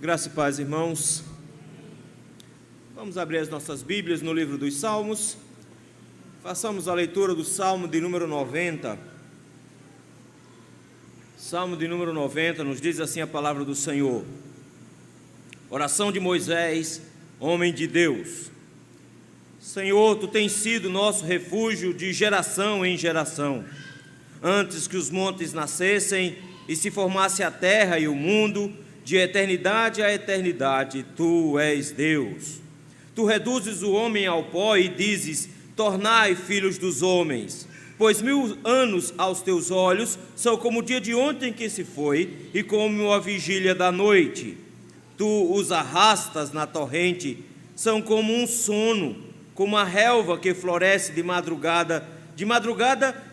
Graça e paz, irmãos. Vamos abrir as nossas Bíblias no livro dos Salmos. Façamos a leitura do Salmo de número 90. Salmo de número 90 nos diz assim a palavra do Senhor. Oração de Moisés, homem de Deus. Senhor, Tu tens sido nosso refúgio de geração em geração. Antes que os montes nascessem e se formasse a terra e o mundo, de eternidade a eternidade, Tu és Deus. Tu reduzes o homem ao pó e dizes: tornai filhos dos homens. Pois 1000 anos aos Teus olhos são como o dia de ontem que se foi e como a vigília da noite. Tu os arrastas na torrente, são como um sono, como a relva que floresce de madrugada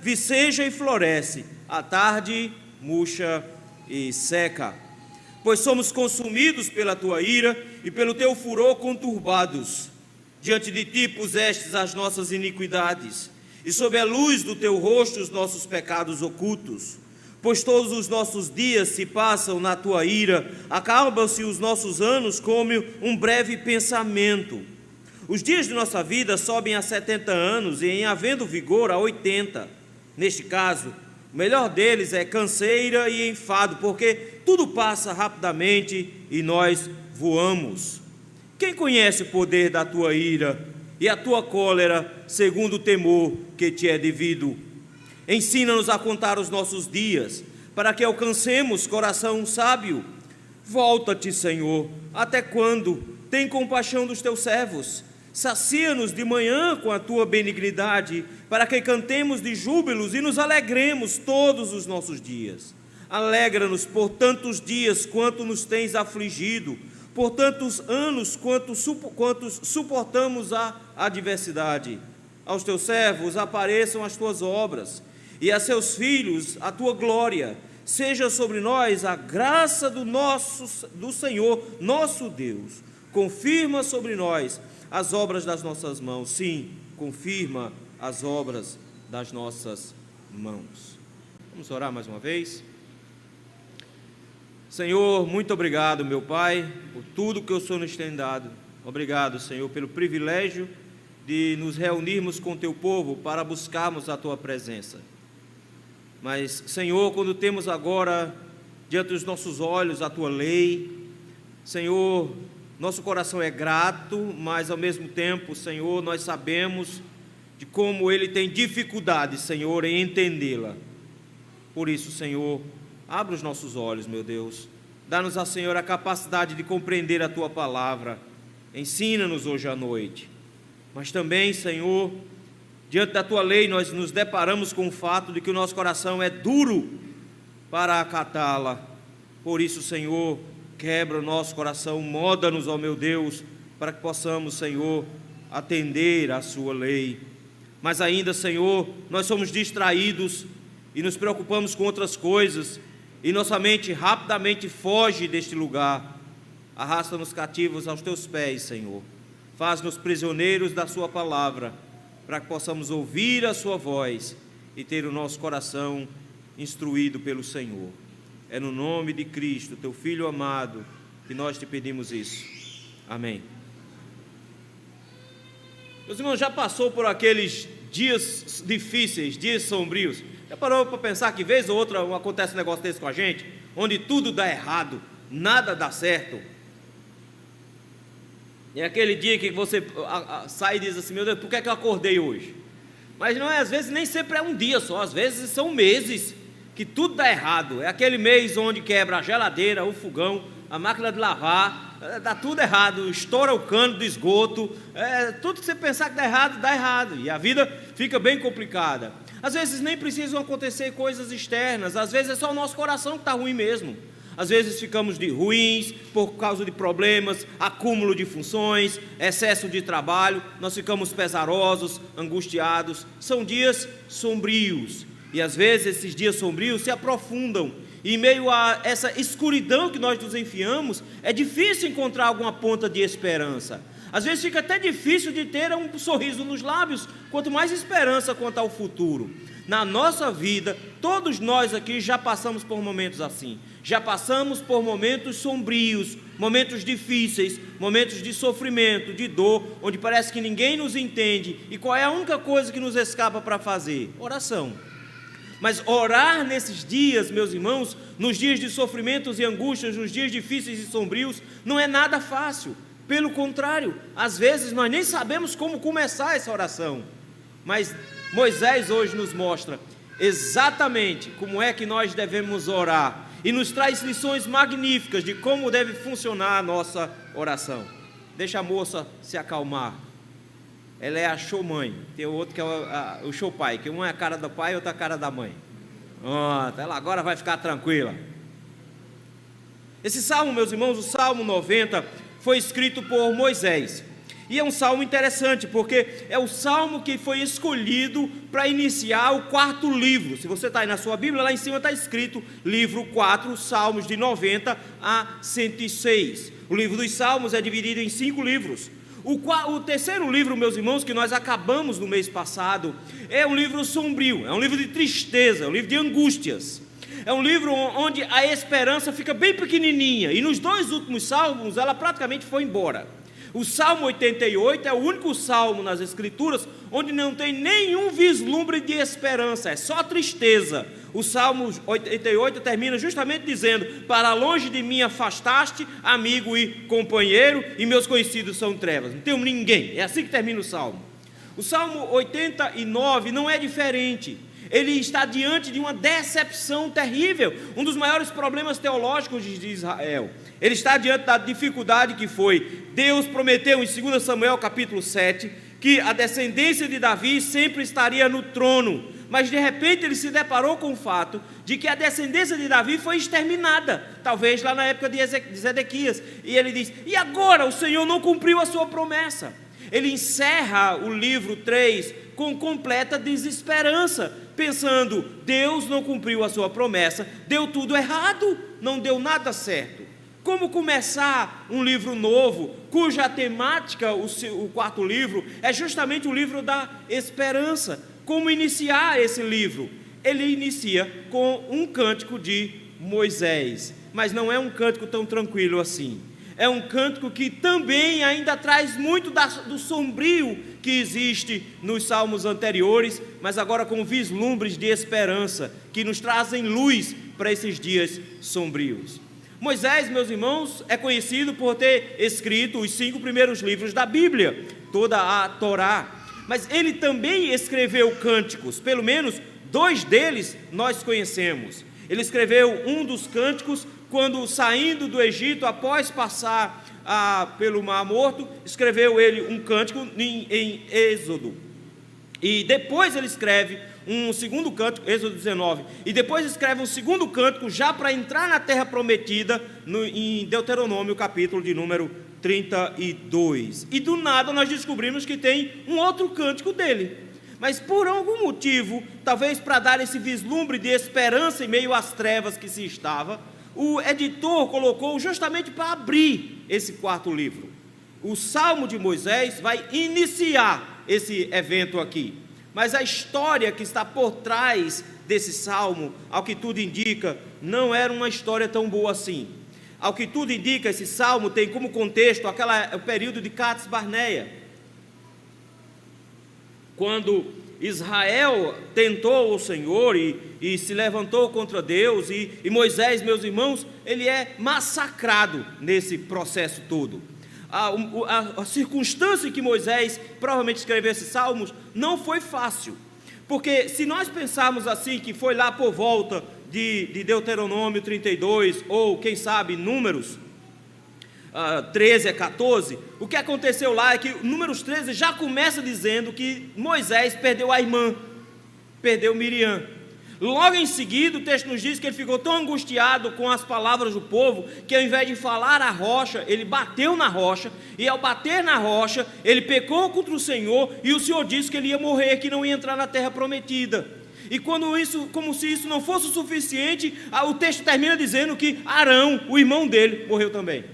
viceja e floresce, à tarde murcha e seca. Pois somos consumidos pela Tua ira e pelo Teu furor conturbados. Diante de Ti pusestes as nossas iniquidades, e sob a luz do Teu rosto os nossos pecados ocultos. Pois todos os nossos dias se passam na Tua ira, acabam-se os nossos anos como um breve pensamento. Os dias de nossa vida sobem a 70 anos e, em havendo vigor, a 80. Neste caso, o melhor deles é canseira e enfado, porque tudo passa rapidamente e nós voamos. Quem conhece o poder da Tua ira e a Tua cólera, segundo o temor que Te é devido? Ensina-nos a contar os nossos dias, para que alcancemos coração sábio. Volta-te, Senhor, até quando? Tem compaixão dos Teus servos. Sacia-nos de manhã com a Tua benignidade, para que cantemos de júbilos e nos alegremos todos os nossos dias. Alegra-nos por tantos dias quanto nos tens afligido, por tantos anos quantos suportamos a adversidade. Aos Teus servos apareçam as Tuas obras, e a seus filhos a Tua glória. Seja sobre nós a graça do Senhor, nosso Deus. Confirma sobre nós as obras das nossas mãos. Sim, confirma as obras das nossas mãos. Vamos orar mais uma vez. Senhor, muito obrigado, meu Pai, por tudo que o Senhor nos tem dado. Obrigado, Senhor, pelo privilégio de nos reunirmos com Teu povo para buscarmos a Tua presença. Mas, Senhor, quando temos agora diante dos nossos olhos a Tua lei, Senhor, nosso coração é grato, mas ao mesmo tempo, Senhor, nós sabemos de como Ele tem dificuldade, Senhor, em entendê-la. Por isso, Senhor, abre os nossos olhos, meu Deus. Dá-nos, Senhor, a capacidade de compreender a Tua palavra. Ensina-nos hoje à noite. Mas também, Senhor, diante da Tua lei, nós nos deparamos com o fato de que o nosso coração é duro para acatá-la. Por isso, Senhor, quebra o nosso coração, moda-nos, ó meu Deus, para que possamos, Senhor, atender à Sua lei. Mas ainda, Senhor, nós somos distraídos e nos preocupamos com outras coisas, e nossa mente rapidamente foge deste lugar. Arrasta-nos cativos aos Teus pés, Senhor. Faz-nos prisioneiros da Sua palavra, para que possamos ouvir a Sua voz e ter o nosso coração instruído pelo Senhor. É no nome de Cristo, Teu Filho amado, que nós Te pedimos isso. Amém. Meus irmãos, já passou por aqueles dias difíceis, dias sombrios? Já parou para pensar que vez ou outra acontece um negócio desse com a gente, onde tudo dá errado, nada dá certo? É aquele dia que você sai e diz assim: meu Deus, por que é que eu acordei hoje? Mas não é, às vezes nem sempre é um dia só, às vezes são meses que tudo dá errado. É aquele mês onde quebra a geladeira, o fogão, a máquina de lavar, dá tudo errado, estoura o cano do esgoto, tudo que você pensar que dá errado, e a vida fica bem complicada. Às vezes nem precisam acontecer coisas externas, às vezes é só o nosso coração que está ruim mesmo. Às vezes ficamos ruins por causa de problemas, acúmulo de funções, excesso de trabalho, nós ficamos pesarosos, angustiados. São dias sombrios, e às vezes esses dias sombrios se aprofundam, e em meio a essa escuridão que nós nos enfiamos, é difícil encontrar alguma ponta de esperança. Às vezes fica até difícil de ter um sorriso nos lábios, quanto mais esperança quanto ao futuro. na nossa vida, todos nós aqui já passamos por momentos assim. Já passamos por momentos sombrios, momentos difíceis, momentos de sofrimento, de dor, onde parece que ninguém nos entende. E qual é a única coisa que nos escapa para fazer? Oração. Mas orar nesses dias, meus irmãos, nos dias de sofrimentos e angústias, nos dias difíceis e sombrios, não é nada fácil. Pelo contrário, às vezes nós nem sabemos como começar essa oração. Mas Moisés hoje nos mostra exatamente como é que nós devemos orar e nos traz lições magníficas de como deve funcionar a nossa oração. Deixa a moça se acalmar. Ela é a show-mãe, tem o outro que é o show-pai, que um é a cara do pai e outro é a cara da mãe. Ela agora vai ficar tranquila. Esse salmo, meus irmãos, o Salmo 90, foi escrito por Moisés. E é um salmo interessante, porque é o salmo que foi escolhido para iniciar o 4º livro. Se você está aí na sua Bíblia, lá em cima está escrito livro 4, Salmos de 90 a 106. O livro dos Salmos é dividido em 5 livros. O 3º livro, meus irmãos, que nós acabamos no mês passado, é um livro sombrio, é um livro de tristeza, é um livro de angústias. É um livro onde a esperança fica bem pequenininha, e nos 2 últimos salmos ela praticamente foi embora. O Salmo 88 é o único salmo nas Escrituras onde não tem nenhum vislumbre de esperança, é só tristeza. O Salmo 88 termina justamente dizendo: para longe de mim afastaste, amigo e companheiro, e meus conhecidos são trevas. Não tenho ninguém, é assim que termina o Salmo. O Salmo 89 não é diferente. Ele está diante de uma decepção terrível, um dos maiores problemas teológicos de Israel. Ele está diante da dificuldade que foi: Deus prometeu em 2 Samuel capítulo 7, que a descendência de Davi sempre estaria no trono, mas de repente ele se deparou com o fato de que a descendência de Davi foi exterminada, talvez lá na época de Zedequias, e ele diz: e agora o Senhor não cumpriu a sua promessa? Ele encerra o livro 3 com completa desesperança, pensando: Deus não cumpriu a sua promessa, deu tudo errado, não deu nada certo. Como começar um livro novo, cuja temática, o 4º livro, é justamente o livro da esperança? Como iniciar esse livro? Ele inicia com um cântico de Moisés, mas não é um cântico tão tranquilo assim. É um cântico que também ainda traz muito do sombrio que existe nos salmos anteriores, mas agora com vislumbres de esperança, que nos trazem luz para esses dias sombrios. Moisés, meus irmãos, é conhecido por ter escrito os 5 primeiros livros da Bíblia, toda a Torá, mas ele também escreveu cânticos, pelo menos 2 deles nós conhecemos. Ele escreveu um dos cânticos quando, saindo do Egito, após passar pelo Mar Morto, escreveu ele um cântico em Êxodo. E depois ele escreve um segundo cântico, Êxodo 19, e depois escreve um segundo cântico já para entrar na terra prometida, em Deuteronômio, capítulo de número 32. E do nada nós descobrimos que tem um outro cântico dele. Mas por algum motivo, talvez para dar esse vislumbre de esperança em meio às trevas que se estava, o editor colocou justamente para abrir esse 4º livro. O Salmo de Moisés vai iniciar esse evento aqui. Mas a história que está por trás desse salmo, ao que tudo indica, não era uma história tão boa assim. Ao que tudo indica, esse salmo tem como contexto o período de Cades Barneia, quando Israel tentou o Senhor e se levantou contra Deus, e Moisés, meus irmãos, ele é massacrado nesse processo todo. A circunstância em que Moisés provavelmente escreveu esses salmos não foi fácil, porque se nós pensarmos assim, que foi lá por volta de Deuteronômio 32, ou quem sabe Números 13 a 14, o que aconteceu lá é que Números 13 já começa dizendo que Moisés perdeu a irmã, perdeu Miriam. Logo em seguida, o texto nos diz que ele ficou tão angustiado com as palavras do povo, que ao invés de falar à rocha, ele bateu na rocha, e ao bater na rocha, ele pecou contra o Senhor, e o Senhor disse que ele ia morrer, que não ia entrar na terra prometida. E como se isso não fosse o suficiente, o texto termina dizendo que Arão, o irmão dele, morreu também.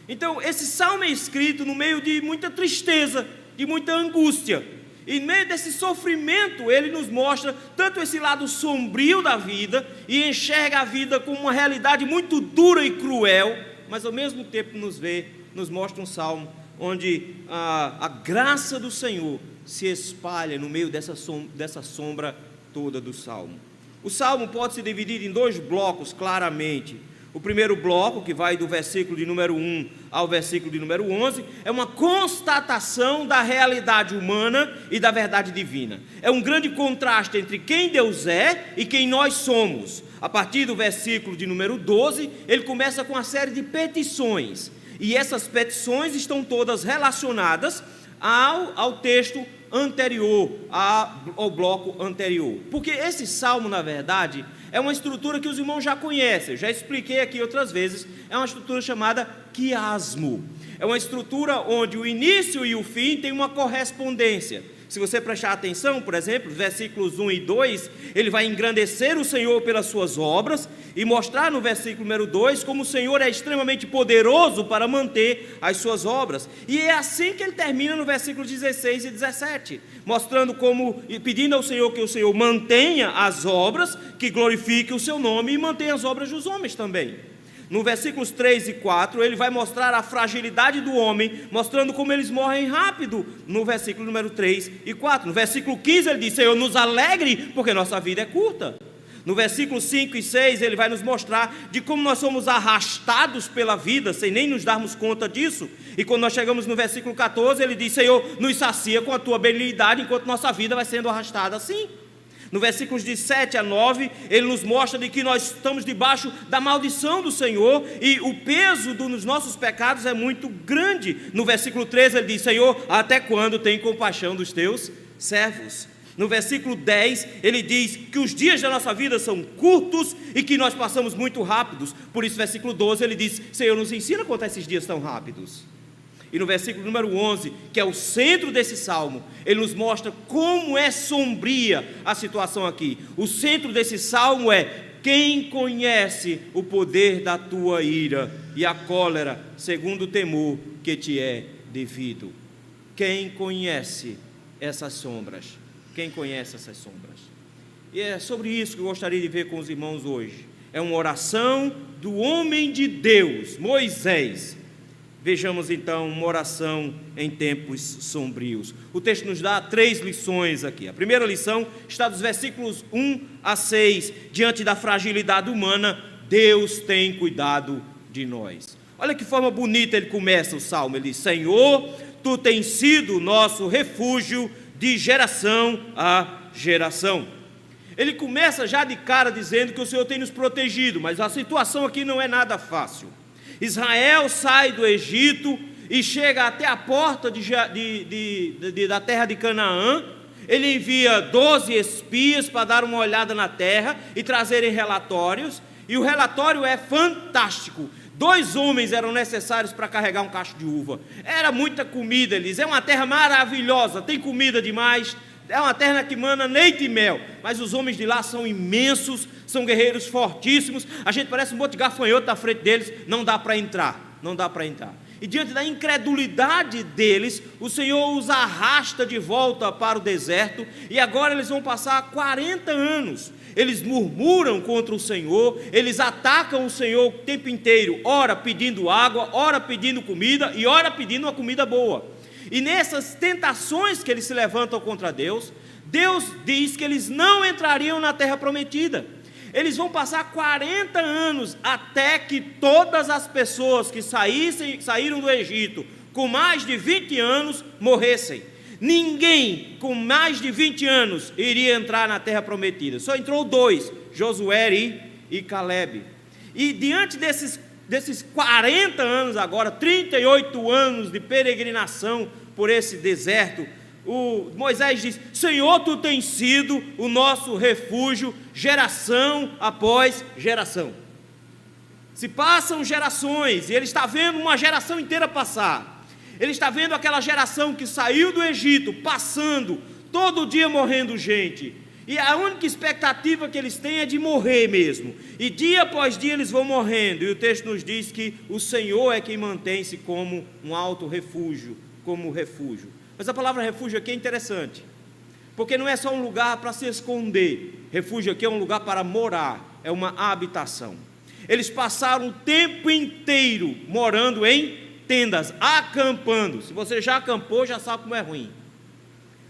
Então esse salmo é escrito no meio de muita tristeza, de muita angústia. E no meio desse sofrimento, ele nos mostra tanto esse lado sombrio da vida, e enxerga a vida como uma realidade muito dura e cruel, mas ao mesmo tempo nos mostra um salmo onde a graça do Senhor se espalha no meio dessa sombra toda do salmo. O salmo pode se dividir em dois blocos claramente. O primeiro bloco, que vai do versículo de número 1 ao versículo de número 11, é uma constatação da realidade humana e da verdade divina. É um grande contraste entre quem Deus é e quem nós somos. A partir do versículo de número 12, ele começa com uma série de petições. E essas petições estão todas relacionadas ao texto anterior, ao bloco anterior. Porque esse salmo, na verdade, é uma estrutura que os irmãos já conhecem. Eu já expliquei aqui outras vezes. É uma estrutura chamada quiasmo. É uma estrutura onde o início e o fim têm uma correspondência. Se você prestar atenção, por exemplo, versículos 1 e 2, ele vai engrandecer o Senhor pelas suas obras e mostrar no versículo número 2 como o Senhor é extremamente poderoso para manter as suas obras. E é assim que ele termina no versículo 16 e 17, mostrando como, pedindo ao Senhor que o Senhor mantenha as obras, que glorifique o seu nome e mantenha as obras dos homens também. No versículos 3 e 4, ele vai mostrar a fragilidade do homem, mostrando como eles morrem rápido, no versículo número 3 e 4. No versículo 15 ele diz: Senhor, nos alegre, porque nossa vida é curta. No versículo 5 e 6, ele vai nos mostrar de como nós somos arrastados pela vida, sem nem nos darmos conta disso. E quando nós chegamos no versículo 14, ele diz: Senhor, nos sacia com a tua benignidade, enquanto nossa vida vai sendo arrastada assim. No versículos de 7 a 9, ele nos mostra de que nós estamos debaixo da maldição do Senhor e o peso dos nossos pecados é muito grande. No versículo 13 ele diz: Senhor, até quando tem compaixão dos teus servos? No versículo 10 ele diz que os dias da nossa vida são curtos e que nós passamos muito rápidos. Por isso, versículo 12 ele diz: Senhor, nos ensina a contar esses dias tão rápidos. E no versículo número 11, que é o centro desse salmo, ele nos mostra como é sombria a situação aqui. O centro desse salmo é: quem conhece o poder da tua ira e a cólera, segundo o temor que te é devido? Quem conhece essas sombras? Quem conhece essas sombras? E é sobre isso que eu gostaria de ver com os irmãos hoje. É uma oração do homem de Deus, Moisés. Vejamos então uma oração em tempos sombrios. O texto nos dá 3 lições aqui. A primeira lição está dos versículos 1 a 6. Diante da fragilidade humana, Deus tem cuidado de nós. Olha que forma bonita ele começa o salmo. Ele diz: Senhor, tu tens sido nosso refúgio de geração a geração. Ele começa já de cara dizendo que o Senhor tem nos protegido, mas a situação aqui não é nada fácil. Israel sai do Egito e chega até a porta da terra de Canaã. Ele envia 12 espias para dar uma olhada na terra e trazerem relatórios, e o relatório é fantástico. 2 homens eram necessários para carregar um cacho de uva. Era muita comida, eles. É uma terra maravilhosa, tem comida demais. É uma terra que mana leite e mel, mas os homens de lá são imensos, são guerreiros fortíssimos. A gente parece um monte de gafanhoto na frente deles, não dá para entrar, não dá para entrar. E diante da incredulidade deles, o Senhor os arrasta de volta para o deserto, e agora eles vão passar 40 anos. Eles murmuram contra o Senhor, eles atacam o Senhor o tempo inteiro, ora pedindo água, ora pedindo comida e ora pedindo uma comida boa. E nessas tentações que eles se levantam contra Deus, Deus diz que eles não entrariam na terra prometida. Eles vão passar 40 anos até que todas as pessoas que saíram do Egito com mais de 20 anos morressem. Ninguém com mais de 20 anos iria entrar na terra prometida. Só entrou 2, Josué e Calebe. E diante desses 40 anos agora, 38 anos de peregrinação por esse deserto, Moisés diz: Senhor, tu tens sido o nosso refúgio, geração após geração. Se passam gerações, e ele está vendo uma geração inteira passar. Ele está vendo aquela geração que saiu do Egito, passando, todo dia morrendo gente. E a única expectativa que eles têm é de morrer mesmo. E dia após dia eles vão morrendo. E o texto nos diz que o Senhor é quem mantém-se como um alto refúgio, como refúgio. Mas a palavra refúgio aqui é interessante. porque não é só um lugar para se esconder. Refúgio aqui é um lugar para morar, é uma habitação. Eles passaram o tempo inteiro morando em tendas, acampando. Se você já acampou, já sabe como é ruim.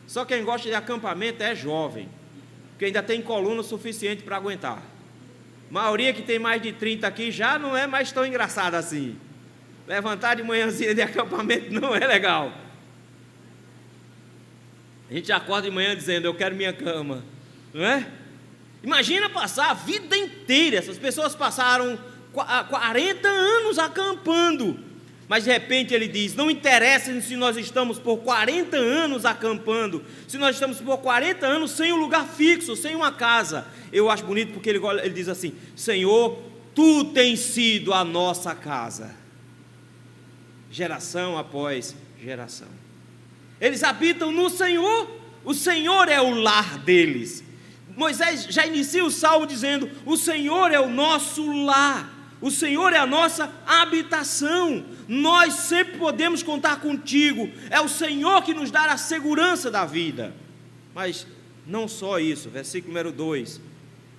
Só quem gosta de acampamento é jovem, porque ainda tem coluna suficiente para aguentar. A maioria que tem mais de 30 aqui já não é mais tão engraçado assim. Levantar de manhãzinha de acampamento não é legal. A gente acorda de manhã dizendo, eu quero minha cama, não é? Imagina passar a vida inteira, essas pessoas passaram 40 anos acampando, mas de repente ele diz, não interessa se nós estamos por 40 anos acampando, se nós estamos por 40 anos sem um lugar fixo, sem uma casa. Eu acho bonito porque ele diz assim, Senhor, Tu tens sido a nossa casa, geração após geração. Eles habitam no Senhor, o Senhor é o lar deles. Moisés já inicia o salmo dizendo, o Senhor é o nosso lar, o Senhor é a nossa habitação, nós sempre podemos contar contigo, é o Senhor que nos dá a segurança da vida. Mas não só isso, versículo número 2,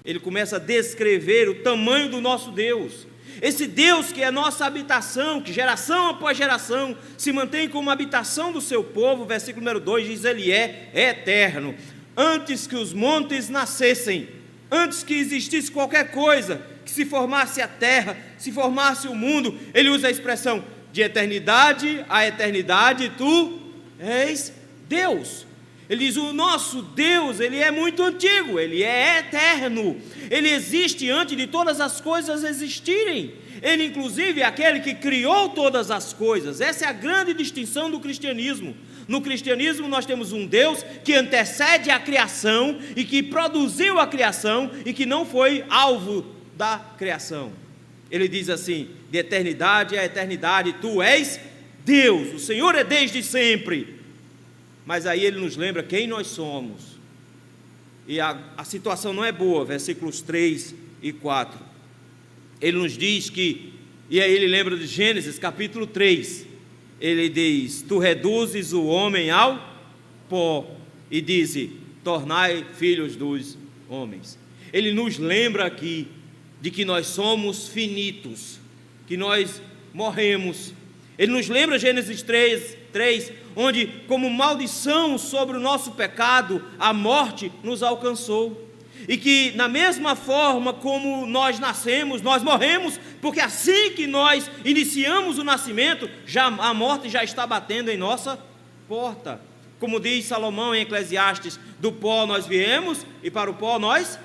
ele começa a descrever o tamanho do nosso Deus, esse Deus que é nossa habitação, que geração após geração se mantém como habitação do seu povo. Versículo número 2 diz, ele é eterno. Antes que os montes nascessem, antes que existisse qualquer coisa, que se formasse a terra, se formasse o mundo, ele usa a expressão, de eternidade a eternidade, tu és Deus. Ele diz, o nosso Deus, ele é muito antigo, ele é eterno, ele existe antes de todas as coisas existirem, ele inclusive é aquele que criou todas as coisas. Essa é a grande distinção do cristianismo. No cristianismo nós temos um Deus que antecede a criação e que produziu a criação e que não foi alvo da criação. Ele diz assim, de eternidade a eternidade, tu és Deus, o Senhor é desde sempre. Mas aí ele nos lembra quem nós somos, e a situação não é boa, versículos 3 e 4, ele nos diz que, e aí ele lembra de Gênesis capítulo 3, ele diz, tu reduzes o homem ao pó, e diz, tornai filhos dos homens. Ele nos lembra aqui, de que nós somos finitos, que nós morremos. Ele nos lembra Gênesis 3, onde como maldição sobre o nosso pecado, a morte nos alcançou, e que na mesma forma como nós nascemos, nós morremos, porque assim que nós iniciamos o nascimento, a morte já está batendo em nossa porta, como diz Salomão em Eclesiastes, do pó nós viemos, e para o pó nós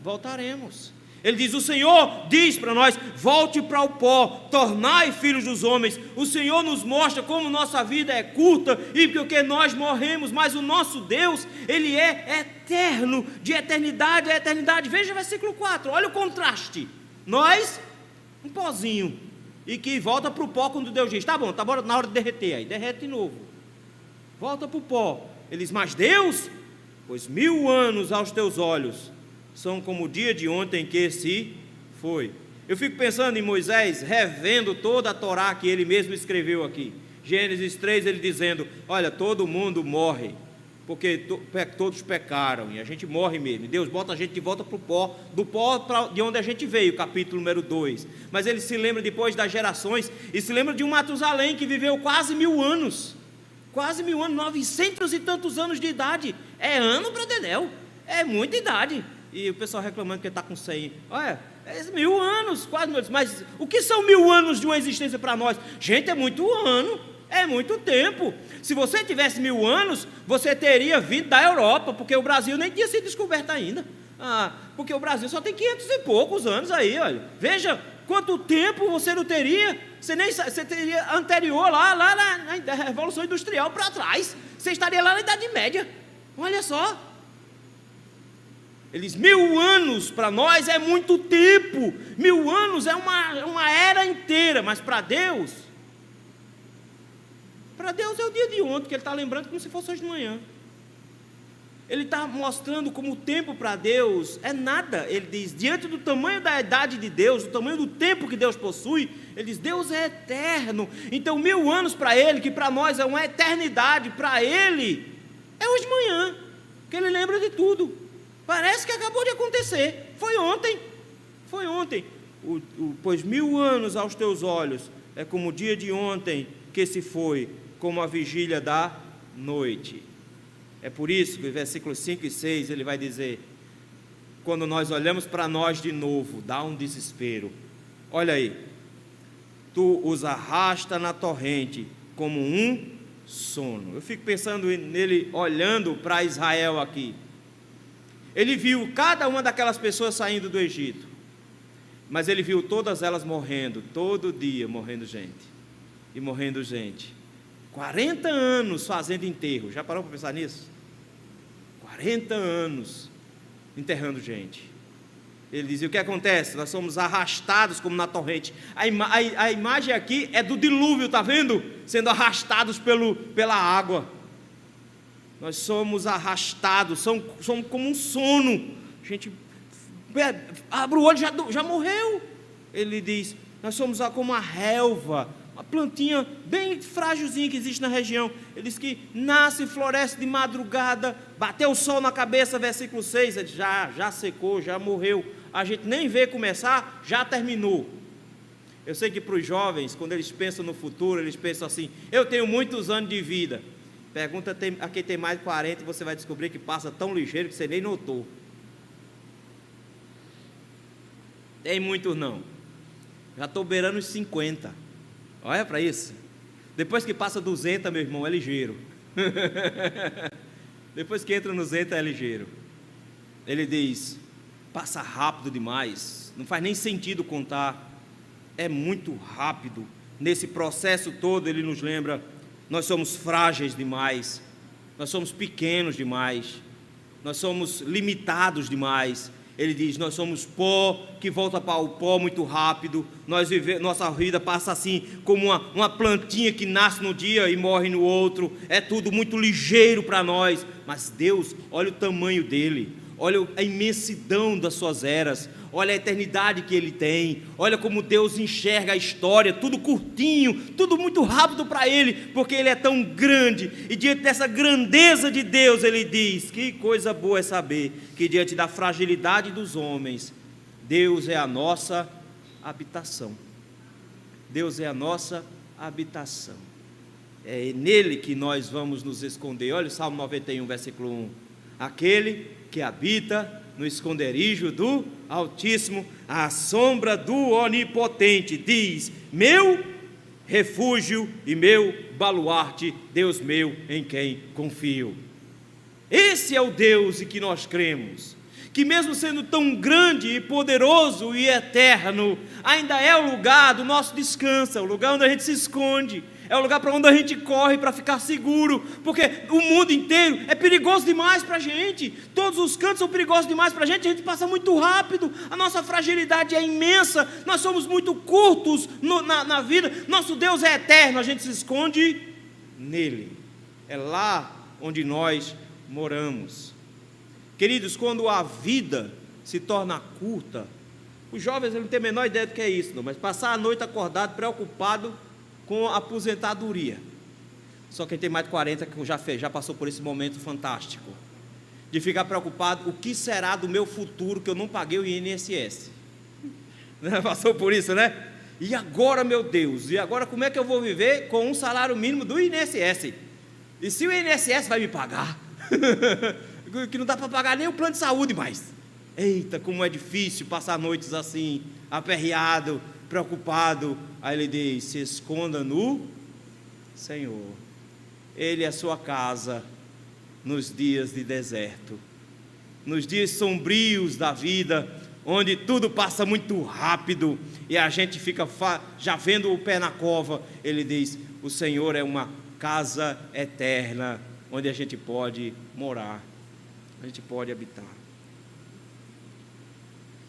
voltaremos. Ele diz, o Senhor diz para nós, volte para o pó, tornai filhos dos homens. O Senhor nos mostra como nossa vida é curta e porque nós morremos, mas o nosso Deus, Ele é eterno, de eternidade a eternidade. Veja o versículo 4, olha o contraste. Nós, um pozinho, e que volta para o pó quando Deus diz, tá bom, está na hora de derreter, aí derrete de novo, volta para o pó. Ele diz, mas Deus, pois 1000 anos aos teus olhos são como o dia de ontem que se foi. Eu fico pensando em Moisés revendo toda a Torá que ele mesmo escreveu aqui. Gênesis 3, ele dizendo, olha, todo mundo morre, porque todos pecaram, e a gente morre mesmo. Deus bota a gente de volta para o pó, do pó de onde a gente veio, capítulo número 2. Mas ele se lembra depois das gerações, e se lembra de um Matusalém que viveu quase 1000 anos, 900 e tantos anos de idade. É ano para Dedéu, é muita idade. E o pessoal reclamando que ele está com 100. Olha, 1000 anos, quase 1000. Mas o que são 1000 anos de uma existência para nós? Gente, é muito ano, é muito tempo. Se você tivesse 1000 anos, você teria vindo da Europa, porque o Brasil nem tinha sido descoberto ainda. Porque o Brasil só tem 500 e poucos anos aí, olha. Veja quanto tempo você não teria. Você teria anterior lá na Revolução Industrial para trás. Você estaria lá na Idade Média. Olha só. Eles, 1000 anos para nós é muito tempo, 1000 anos é uma era inteira, mas para Deus é o dia de ontem, que Ele está lembrando como se fosse hoje de manhã. Ele está mostrando como o tempo para Deus é nada. Ele diz, diante do tamanho da idade de Deus, do tamanho do tempo que Deus possui, Ele diz, Deus é eterno. Então 1000 anos para Ele, que para nós é uma eternidade, para Ele é hoje de manhã. que ele lembra de tudo. Parece que acabou de acontecer. Foi ontem. Pois 1000 anos aos teus olhos é como o dia de ontem que se foi, como a vigília da noite. É por isso que os versículos 5 e 6 ele vai dizer: quando nós olhamos para nós de novo, dá um desespero. Olha aí, tu os arrasta na torrente como um sono. Eu fico pensando nele, olhando para Israel aqui. Ele viu cada uma daquelas pessoas saindo do Egito, mas ele viu todas elas morrendo, todo dia morrendo gente, e morrendo gente. 40 anos fazendo enterro. Já parou para pensar nisso? 40 anos enterrando gente. Ele dizia: o que acontece? Nós somos arrastados como na torrente. A imagem aqui é do dilúvio, está vendo? Sendo arrastados pela água. Nós somos arrastados, somos como um sono. A gente abre o olho, já morreu. Ele diz: nós somos como uma relva, uma plantinha bem frágilzinha que existe na região. Ele diz que nasce e floresce de madrugada, bateu o sol na cabeça, versículo 6, ele já secou, já morreu. A gente nem vê começar, já terminou. Eu sei que para os jovens, quando eles pensam no futuro, eles pensam assim: eu tenho muitos anos de vida. Pergunta a quem tem mais de 40 e você vai descobrir que passa tão ligeiro que você nem notou. Tem muitos não. Já estou beirando os 50. Olha para isso. Depois que passa 200, meu irmão, é ligeiro. Depois que entra no 200 é ligeiro. Ele diz: passa rápido demais, não faz nem sentido contar. É muito rápido. Nesse processo todo ele nos lembra: nós somos frágeis demais, nós somos pequenos demais, nós somos limitados demais. Ele diz: nós somos pó que volta para o pó muito rápido. Nossa vida passa assim como uma plantinha que nasce no dia e morre no outro. É tudo muito ligeiro para nós. Mas Deus, olha o tamanho dele, olha a imensidão das suas eras, olha a eternidade que ele tem, olha como Deus enxerga a história, tudo curtinho, tudo muito rápido para ele, porque ele é tão grande. E diante dessa grandeza de Deus, ele diz: que coisa boa é saber que diante da fragilidade dos homens, Deus é a nossa habitação. Deus é a nossa habitação. É nele que nós vamos nos esconder. Olha o Salmo 91, versículo 1. Aquele que habita no esconderijo do Altíssimo, à sombra do Onipotente, diz: meu refúgio e meu baluarte, Deus meu em quem confio. Esse é o Deus em que nós cremos, que mesmo sendo tão grande e poderoso e eterno, ainda é o lugar do nosso descanso, é o lugar onde a gente se esconde, é o lugar para onde a gente corre para ficar seguro, porque o mundo inteiro é perigoso demais para a gente, todos os cantos são perigosos demais para a gente passa muito rápido, a nossa fragilidade é imensa, nós somos muito curtos na vida, nosso Deus é eterno, a gente se esconde nele, é lá onde nós moramos. Queridos, quando a vida se torna curta, os jovens não têm a menor ideia do que é isso, não, mas passar a noite acordado, preocupado com a aposentadoria. Só quem tem mais de 40 que já passou por esse momento fantástico, de ficar preocupado: o que será do meu futuro que eu não paguei o INSS? Passou por isso, né? E agora, meu Deus, e agora como é que eu vou viver com um salário mínimo do INSS? E se o INSS vai me pagar? Que não dá para pagar nem o plano de saúde mais. Eita, como é difícil passar noites assim, aperreado, preocupado. Aí ele diz: se esconda no Senhor. Ele é a sua casa nos dias de deserto, nos dias sombrios da vida, onde tudo passa muito rápido e a gente fica já vendo o pé na cova. Ele diz: o Senhor é uma casa eterna, onde a gente pode morar, a gente pode habitar.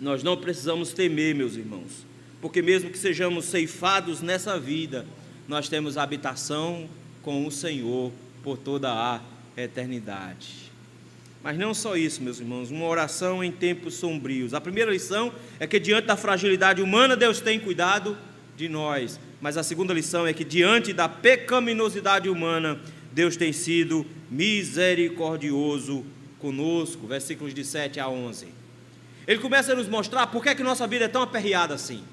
Nós não precisamos temer, meus irmãos, porque mesmo que sejamos ceifados nessa vida, nós temos habitação com o Senhor por toda a eternidade. Mas não só isso, meus irmãos, uma oração em tempos sombrios. A primeira lição é que diante da fragilidade humana, Deus tem cuidado de nós. Mas a segunda lição é que diante da pecaminosidade humana, Deus tem sido misericordioso conosco, versículos de 7 a 11. Ele começa a nos mostrar por que é que nossa vida é tão aperreada assim.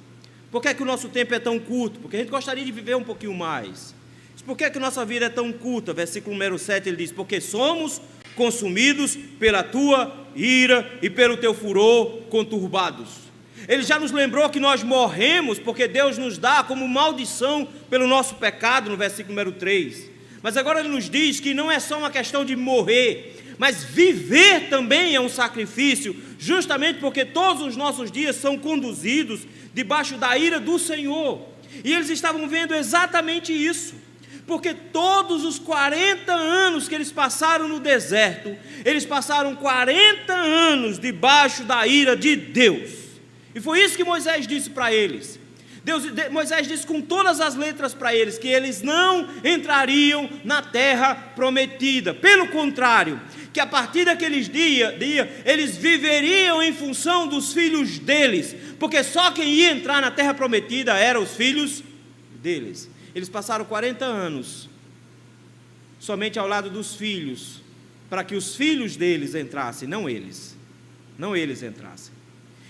Por que é que o nosso tempo é tão curto? Porque a gente gostaria de viver um pouquinho mais. Por que é que nossa vida é tão curta? Versículo número 7, ele diz: porque somos consumidos pela tua ira e pelo teu furor conturbados. Ele já nos lembrou que nós morremos porque Deus nos dá como maldição pelo nosso pecado, no versículo número 3. Mas agora ele nos diz que não é só uma questão de morrer, mas viver também é um sacrifício, justamente porque todos os nossos dias são conduzidos debaixo da ira do Senhor. E eles estavam vendo exatamente isso, porque todos os 40 anos que eles passaram no deserto, eles passaram 40 anos debaixo da ira de Deus. E foi isso que Moisés disse para eles. Moisés disse com todas as letras para eles que eles não entrariam na terra prometida. Pelo contrário, que a partir daqueles dias eles viveriam em função dos filhos deles, porque só quem ia entrar na terra prometida eram os filhos deles. Eles passaram 40 anos somente ao lado dos filhos, para que os filhos deles entrassem, não eles entrassem.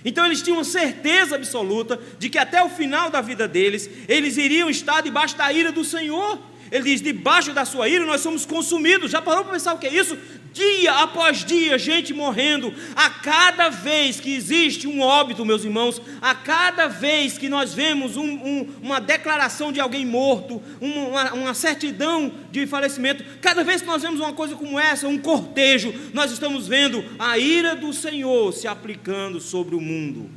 Então eles tinham certeza absoluta de que até o final da vida deles, eles iriam estar debaixo da ira do Senhor. Ele diz: debaixo da sua ira nós somos consumidos. Já parou para pensar o que é isso? Dia após dia, gente morrendo. A cada vez que existe um óbito, meus irmãos, a cada vez que nós vemos uma declaração de alguém morto, uma certidão de falecimento, cada vez que nós vemos uma coisa como essa, um cortejo, nós estamos vendo a ira do Senhor se aplicando sobre o mundo.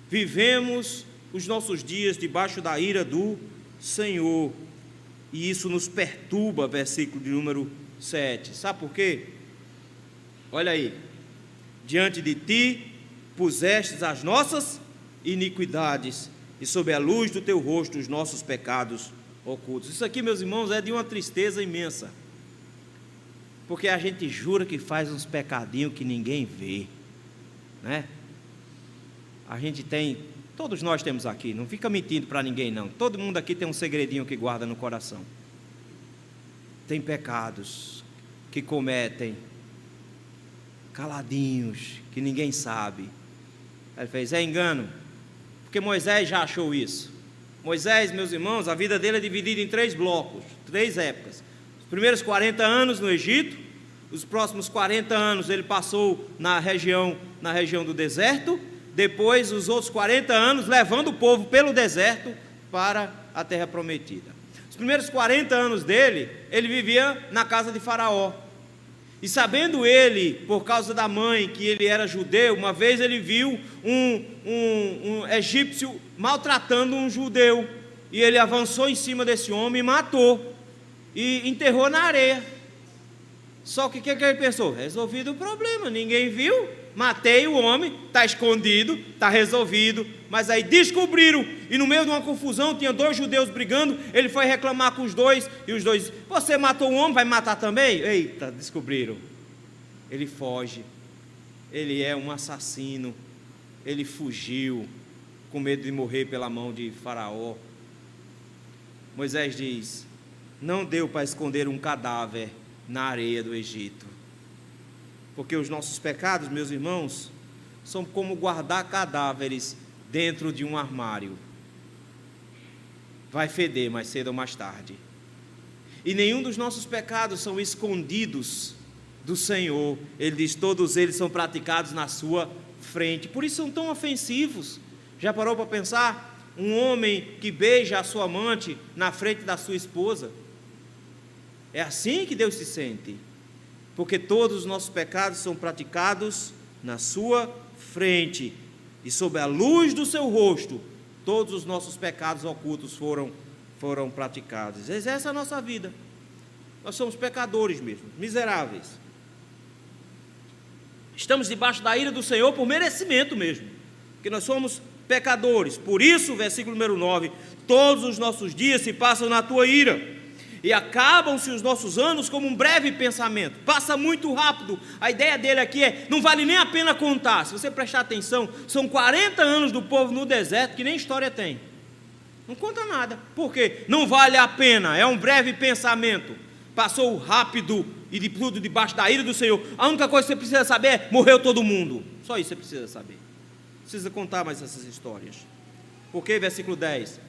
Vivemos os nossos dias debaixo da ira do Senhor, e isso nos perturba. Versículo de número 7, sabe por quê? Olha aí: diante de ti pusestes as nossas iniquidades, e sob a luz do teu rosto os nossos pecados ocultos. Isso aqui, meus irmãos, é de uma tristeza imensa, porque a gente jura que faz uns pecadinhos que ninguém vê, né? A gente tem, todos nós temos aqui, não fica mentindo para ninguém não, todo mundo aqui tem um segredinho que guarda no coração. Tem pecados que cometem caladinhos, que ninguém sabe. Ele fez: é engano, porque Moisés já achou isso. Moisés, meus irmãos, a vida dele é dividida em 3 blocos, 3 épocas. Os primeiros 40 anos no Egito, os próximos 40 anos ele passou na região do deserto, depois os outros 40 anos levando o povo pelo deserto para a terra prometida. Os primeiros 40 anos dele, ele vivia na casa de Faraó. E sabendo ele, por causa da mãe, que ele era judeu, uma vez ele viu um egípcio maltratando um judeu. E ele avançou em cima desse homem e matou. E enterrou na areia. Só que o que ele pensou? Resolvido o problema, ninguém viu. Matei o homem, está escondido, está resolvido. Mas aí descobriram, e no meio de uma confusão, tinha 2 judeus brigando. Ele foi reclamar com os dois, e os dois: você matou um homem, vai matar também? Eita, descobriram. Ele foge, ele é um assassino, ele fugiu, com medo de morrer pela mão de Faraó. Moisés diz: não deu para esconder um cadáver na areia do Egito. Porque os nossos pecados, meus irmãos, são como guardar cadáveres dentro de um armário. Vai feder mais cedo ou mais tarde. E nenhum dos nossos pecados são escondidos do Senhor. Ele diz: todos eles são praticados na sua frente. Por isso são tão ofensivos. Já parou para pensar? Um homem que beija a sua amante na frente da sua esposa. É assim que Deus se sente. Porque todos os nossos pecados são praticados na sua frente, e sob a luz do seu rosto, todos os nossos pecados ocultos foram praticados. Essa é a nossa vida. Nós somos pecadores mesmo, miseráveis. Estamos debaixo da ira do Senhor por merecimento mesmo, porque nós somos pecadores. Por isso, versículo número 9: todos os nossos dias se passam na tua ira, e acabam-se os nossos anos como um breve pensamento. Passa muito rápido. A ideia dele aqui é: não vale nem a pena contar. Se você prestar atenção, são 40 anos do povo no deserto que nem história tem. Não conta nada. Por quê? Não vale a pena, é um breve pensamento. passou rápido e de tudo debaixo da ira do Senhor. A única coisa que você precisa saber é: morreu todo mundo. Só isso você precisa saber. Precisa contar mais essas histórias. Porque, versículo 10,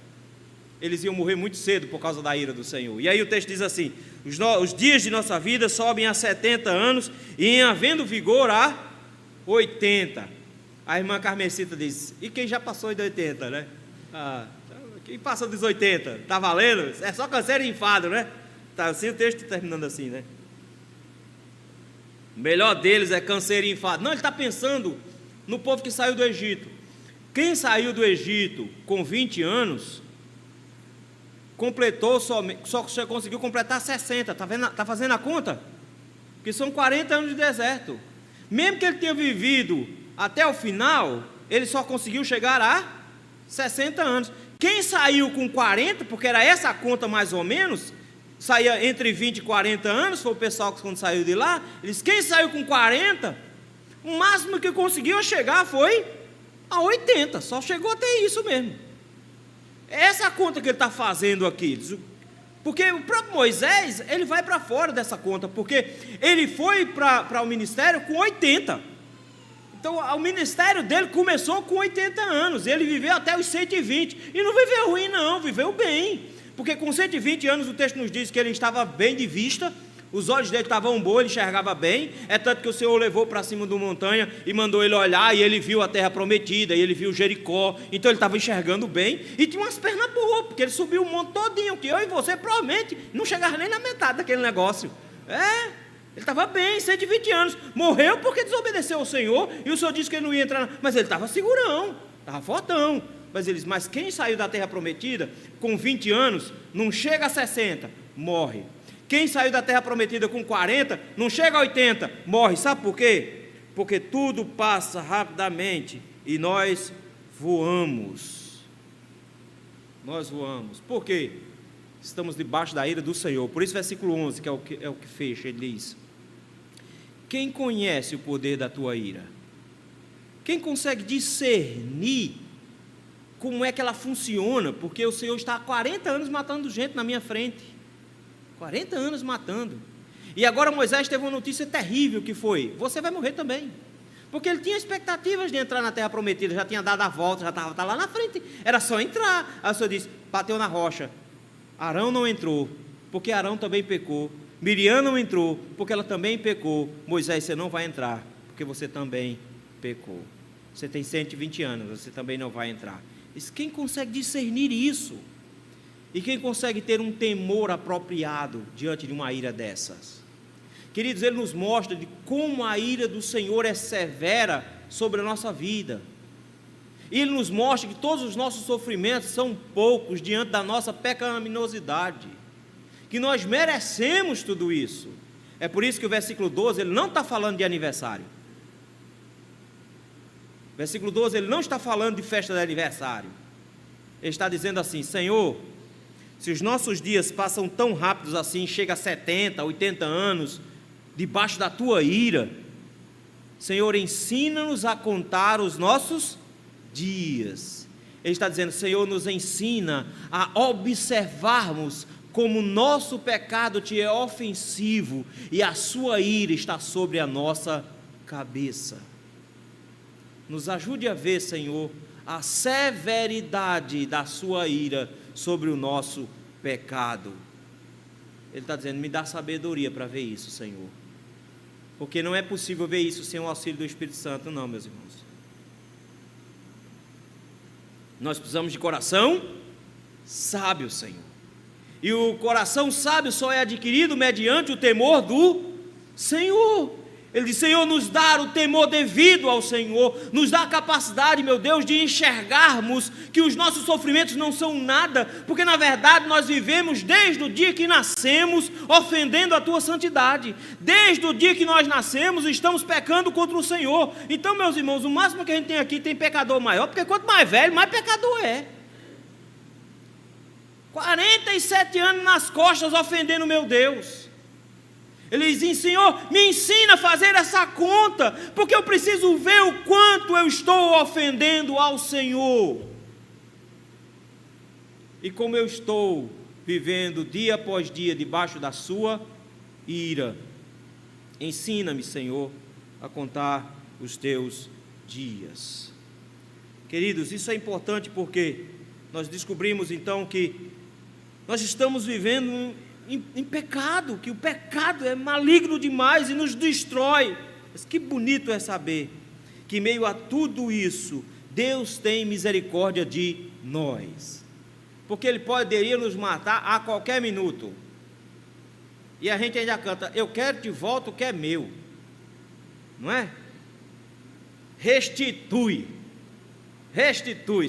eles iam morrer muito cedo por causa da ira do Senhor. E aí o texto diz assim: os dias de nossa vida sobem a 70 anos, e em havendo vigor a 80. A irmã Carmesita diz: e quem já passou de 80, né? Quem passa dos 80, está valendo? É só canseiro e enfado, né? Tá assim o texto terminando assim, né? O melhor deles é canseiro e enfado. Não, ele está pensando no povo que saiu do Egito. Quem saiu do Egito com 20 anos, completou só conseguiu completar 60. Está vendo? Está fazendo a conta? Porque são 40 anos de deserto. Mesmo que ele tenha vivido até o final, ele só conseguiu chegar a 60 anos. Quem saiu com 40, porque era essa a conta mais ou menos, saía entre 20 e 40 anos, foi o pessoal que quando saiu de lá, eles, quem saiu com 40, o máximo que conseguiu chegar foi a 80, só chegou até isso mesmo. Essa é a conta que ele está fazendo aqui, porque o próprio Moisés, ele vai para fora dessa conta, porque ele foi para o ministério com 80, então o ministério dele começou com 80 anos, ele viveu até os 120, e não viveu ruim não, viveu bem, porque com 120 anos o texto nos diz que ele estava bem de vista, os olhos dele estavam bons, ele enxergava bem, é tanto que o Senhor o levou para cima de uma montanha e mandou ele olhar, e ele viu a terra prometida, e ele viu Jericó, então ele estava enxergando bem, e tinha umas pernas boas, porque ele subiu o monte todinho, que eu e você provavelmente não chegava nem na metade daquele negócio, ele estava bem, 120 anos, morreu porque desobedeceu ao Senhor, e o Senhor disse que ele não ia entrar, mas ele estava segurão, estava fortão. Mas quem saiu da terra prometida com 20 anos, não chega a 60, morre. Quem saiu da terra prometida com 40, não chega a 80, morre. Sabe por quê? Porque tudo passa rapidamente e nós voamos. Nós voamos. Por quê? Estamos debaixo da ira do Senhor. Por isso versículo 11, que é o que fecha, ele diz: quem conhece o poder da tua ira? Quem consegue discernir como é que ela funciona? Porque o Senhor está há 40 anos matando gente na minha frente, 40 anos matando, e agora Moisés teve uma notícia terrível, que foi: você vai morrer também, porque ele tinha expectativas de entrar na terra prometida, já tinha dado a volta, já estava lá na frente, era só entrar. Aí o Senhor disse, bateu na rocha, Arão não entrou, porque Arão também pecou, Miriam não entrou, porque ela também pecou, Moisés, você não vai entrar, porque você também pecou, você tem 120 anos, você também não vai entrar. Quem consegue discernir isso? E quem consegue ter um temor apropriado diante de uma ira dessas? Queridos, ele nos mostra de como a ira do Senhor é severa sobre a nossa vida. E ele nos mostra que todos os nossos sofrimentos são poucos diante da nossa pecaminosidade, que nós merecemos tudo isso. É por isso que o versículo 12, ele não está falando de aniversário. Versículo 12, ele não está falando de festa de aniversário. Ele está dizendo assim: Senhor, se os nossos dias passam tão rápidos assim, chega a 70, 80 anos, debaixo da tua ira, Senhor, ensina-nos a contar os nossos dias. Ele está dizendo: Senhor, nos ensina a observarmos como o nosso pecado te é ofensivo e a sua ira está sobre a nossa cabeça. Nos ajude a ver, Senhor, a severidade da sua ira sobre o nosso pecado. Ele está dizendo: me dá sabedoria para ver isso, Senhor, porque não é possível ver isso sem o auxílio do Espírito Santo, não, meus irmãos. Nós precisamos de coração sábio, Senhor, e o coração sábio só é adquirido mediante o temor do Senhor. Ele diz: Senhor, nos dá o temor devido ao Senhor, nos dá a capacidade, meu Deus, de enxergarmos que os nossos sofrimentos não são nada, porque na verdade nós vivemos desde o dia que nascemos ofendendo a Tua santidade, desde o dia que nós nascemos estamos pecando contra o Senhor. Então, meus irmãos, o máximo que a gente tem aqui, tem pecador maior, porque quanto mais velho, mais pecador é. 47 anos nas costas ofendendo meu Deus. Ele diz: Senhor, me ensina a fazer essa conta, porque eu preciso ver o quanto eu estou ofendendo ao Senhor, e como eu estou vivendo dia após dia debaixo da sua ira. Ensina-me, Senhor, a contar os teus dias. Queridos, isso é importante porque nós descobrimos então que nós estamos vivendo em pecado, que o pecado é maligno demais e nos destrói. Mas que bonito é saber que em meio a tudo isso, Deus tem misericórdia de nós, porque Ele poderia nos matar a qualquer minuto, e a gente ainda canta: eu quero de volta o que é meu, não é? Restitui,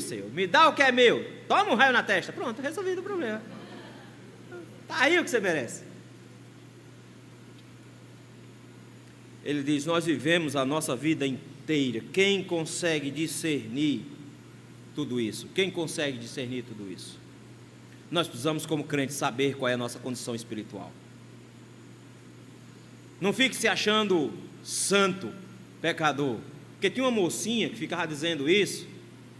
Senhor, me dá o que é meu, toma um raio na testa, pronto, resolvido o problema, está aí o que você merece. Ele diz: nós vivemos a nossa vida inteira. Quem consegue discernir tudo isso? Quem consegue discernir tudo isso? Nós precisamos, como crentes, saber qual é a nossa condição espiritual. Não fique se achando santo, pecador. Porque tinha uma mocinha que ficava dizendo isso.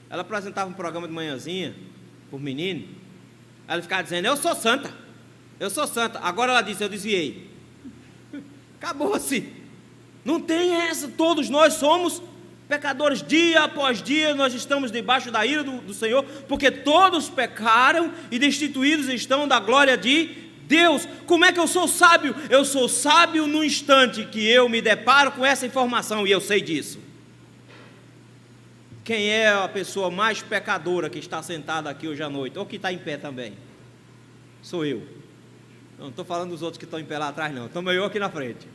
Ela apresentava um programa de manhãzinha por menino. Ela ficava dizendo: eu sou santa, eu sou santa. Agora ela disse: eu desviei. Acabou-se. Não tem essa, todos nós somos pecadores, dia após dia nós estamos debaixo da ira do Senhor, porque todos pecaram e destituídos estão da glória de Deus. Como é que eu sou sábio? Eu sou sábio no instante que eu me deparo com essa informação, e eu sei disso. Quem é a pessoa mais pecadora que está sentada aqui hoje à noite, ou que está em pé também? Sou eu. Não estou falando dos outros que estão em pé lá atrás, não, estou eu aqui na frente.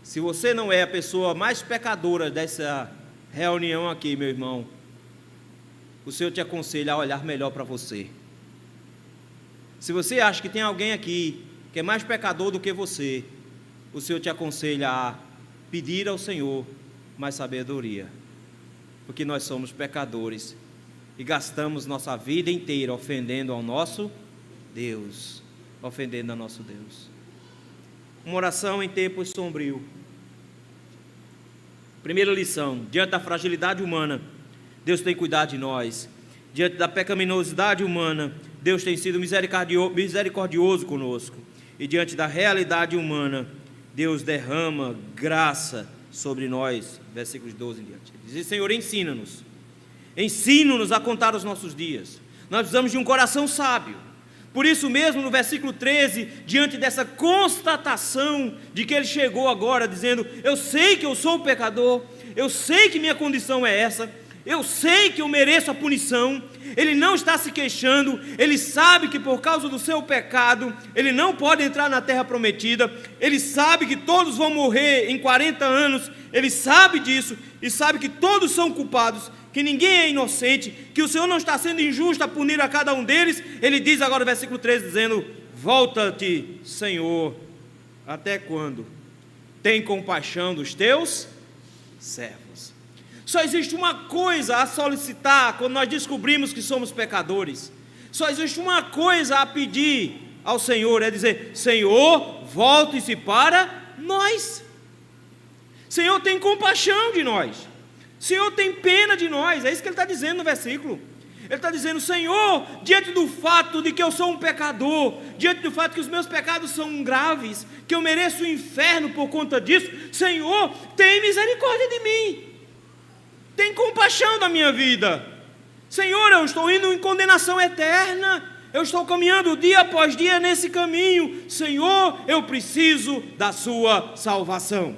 Se você não é a pessoa mais pecadora dessa reunião aqui, meu irmão, o Senhor te aconselha a olhar melhor para você. Se você acha que tem alguém aqui que é mais pecador do que você, o Senhor te aconselha a pedir ao Senhor mais sabedoria, porque nós somos pecadores e gastamos nossa vida inteira ofendendo ao nosso Deus, ofendendo ao nosso Deus. Uma oração em tempos sombrios. Primeira lição: diante da fragilidade humana, Deus tem cuidado de nós. Diante da pecaminosidade humana, Deus tem sido misericordioso conosco. E diante da realidade humana, Deus derrama graça sobre nós. Versículos 12 em diante. Diz: Senhor, ensina-nos a contar os nossos dias. Nós precisamos de um coração sábio. Por isso mesmo, no versículo 13, diante dessa constatação de que ele chegou agora dizendo: eu sei que eu sou pecador, eu sei que minha condição é essa, eu sei que eu mereço a punição. Ele não está se queixando, ele sabe que por causa do seu pecado ele não pode entrar na terra prometida, ele sabe que todos vão morrer em 40 anos, ele sabe disso e sabe que todos são culpados, que ninguém é inocente, que o Senhor não está sendo injusto a punir a cada um deles. Ele diz agora no versículo 13, dizendo: volta-te, Senhor, até quando? Tem compaixão dos teus servos. Só existe uma coisa a solicitar quando nós descobrimos que somos pecadores. Só existe uma coisa a pedir ao Senhor, é dizer: Senhor, volte-se para nós. Senhor, tem compaixão de nós. Senhor, tem pena de nós. É isso que ele está dizendo no versículo. Ele está dizendo: Senhor, diante do fato de que eu sou um pecador, diante do fato que os meus pecados são graves, que eu mereço o inferno por conta disso, Senhor, tem misericórdia de mim, tem compaixão da minha vida. Senhor, eu estou indo em condenação eterna, eu estou caminhando dia após dia nesse caminho. Senhor, eu preciso da sua salvação.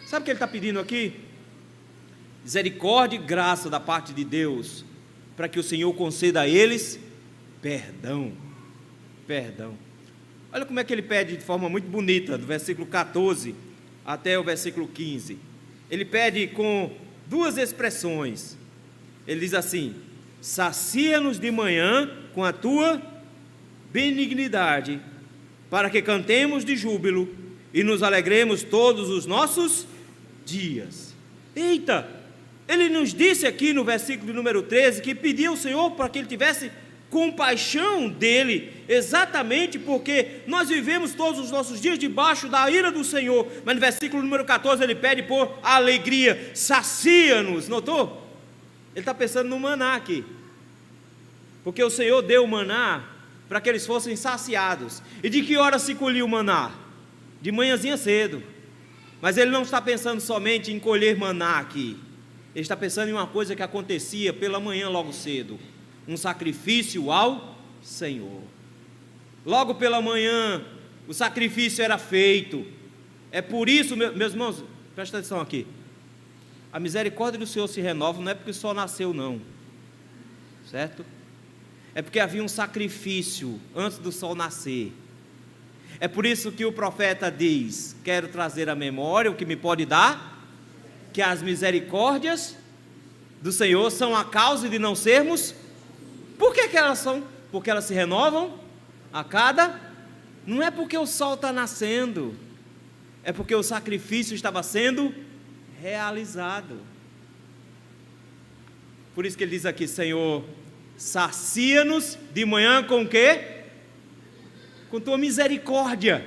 Sabe o que ele está pedindo aqui? Misericórdia e graça da parte de Deus, para que o Senhor conceda a eles perdão. Olha como é que ele pede de forma muito bonita, do versículo 14 até o versículo 15. Ele pede com duas expressões. Ele diz assim: sacia-nos de manhã com a tua benignidade, para que cantemos de júbilo e nos alegremos todos os nossos dias. Eita! Ele nos disse aqui no versículo número 13 que pediu ao Senhor para que ele tivesse compaixão dele, exatamente porque nós vivemos todos os nossos dias debaixo da ira do Senhor. Mas no versículo número 14 ele pede por alegria: sacia-nos. Notou? Ele está pensando no maná aqui, porque o Senhor deu o maná para que eles fossem saciados. E de que hora se colhia o maná? De manhãzinha cedo. Mas ele não está pensando somente em colher maná aqui. Ele está pensando em uma coisa que acontecia pela manhã logo cedo. Um sacrifício ao Senhor. Logo pela manhã, o sacrifício era feito. É por isso, meus irmãos, presta atenção aqui. A misericórdia do Senhor se renova, não é porque o sol nasceu não. Certo? É porque havia um sacrifício antes do sol nascer. É por isso que o profeta diz: quero trazer à memória o que me pode dar, que as misericórdias do Senhor são a causa de não sermos. Por que elas são? Porque elas se renovam a cada. Não é porque o sol está nascendo, é porque o sacrifício estava sendo realizado. Por isso que ele diz aqui: Senhor, sacia-nos de manhã com o quê? Com tua misericórdia.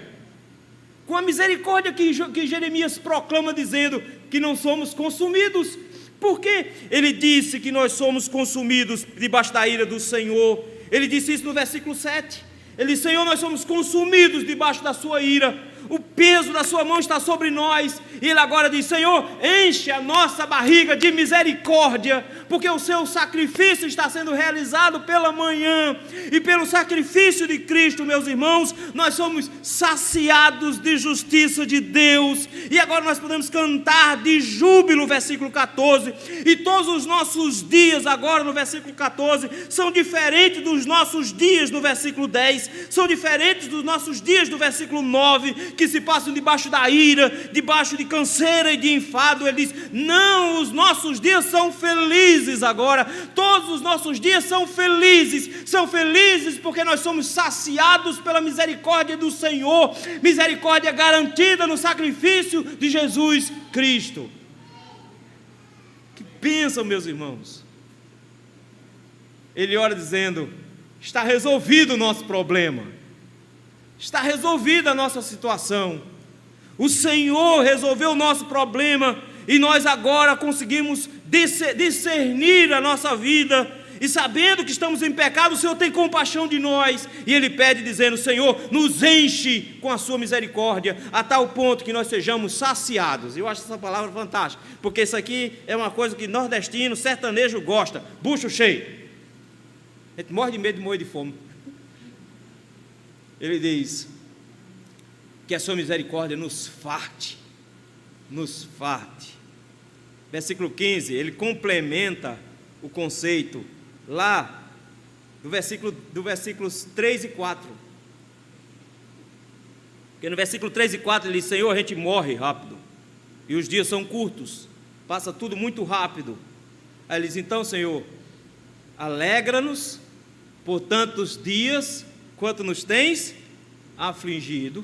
Com a misericórdia que Jeremias proclama, dizendo que não somos consumidos. Por quê? Ele disse que nós somos consumidos debaixo da ira do Senhor. Ele disse isso no versículo 7. Ele disse: Senhor, nós somos consumidos debaixo da sua ira. O peso da sua mão está sobre nós. E ele agora diz: Senhor, enche a nossa barriga de misericórdia, porque o seu sacrifício está sendo realizado pela manhã. E pelo sacrifício de Cristo, meus irmãos, nós somos saciados de justiça de Deus. E agora nós podemos cantar de júbilo, versículo 14. E todos os nossos dias agora no versículo 14 são diferentes dos nossos dias no versículo 10, são diferentes dos nossos dias no versículo 9, que se passam debaixo da ira, debaixo de canseira e de enfado. Ele diz: não, os nossos dias são felizes agora. Todos os nossos dias são felizes porque nós somos saciados pela misericórdia do Senhor, misericórdia garantida no sacrifício de Jesus Cristo. Que bênção, meus irmãos. Ele ora dizendo: está resolvido o nosso problema, está resolvida a nossa situação. O Senhor resolveu o nosso problema e nós agora conseguimos discernir a nossa vida. E sabendo que estamos em pecado, o Senhor tem compaixão de nós. E Ele pede dizendo: Senhor, nos enche com a sua misericórdia, a tal ponto que nós sejamos saciados. Eu acho essa palavra fantástica, porque isso aqui é uma coisa que nordestino, sertanejo gosta. Bucho cheio. A gente morre de medo de morrer de fome. Ele diz que a sua misericórdia nos farte. Versículo 15, ele complementa o conceito lá do versículos 3 e 4. Porque no versículo 3 e 4 ele diz: Senhor, a gente morre rápido, e os dias são curtos, passa tudo muito rápido. Aí ele diz: então, Senhor, alegra-nos por tantos dias quanto nos tens afligido,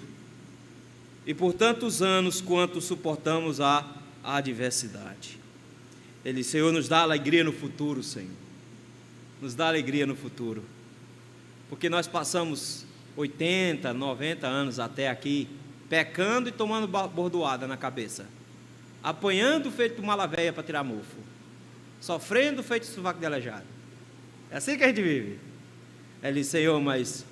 e por tantos anos quanto suportamos a adversidade. Ele diz: Senhor, nos dá alegria no futuro, Senhor, nos dá alegria no futuro, porque nós passamos 80, 90 anos até aqui, pecando e tomando bordoada na cabeça, apanhando feito mala véia para tirar mofo, sofrendo feito sovaco de aleijado. É assim que a gente vive. Ele diz: Senhor, mas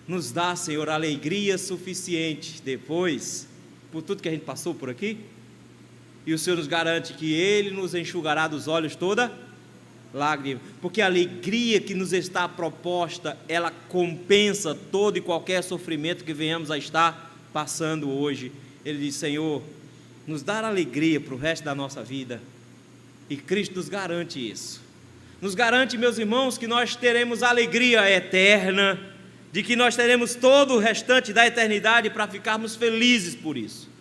nos dá, Senhor, alegria suficiente depois, por tudo que a gente passou por aqui, e o Senhor nos garante que Ele nos enxugará dos olhos toda lágrima, porque a alegria que nos está proposta, ela compensa todo e qualquer sofrimento que venhamos a estar passando hoje. Ele diz: Senhor, nos dá alegria para o resto da nossa vida, e Cristo nos garante isso. Nos garante, meus irmãos, que nós teremos alegria eterna, de que nós teremos todo o restante da eternidade para ficarmos felizes por isso.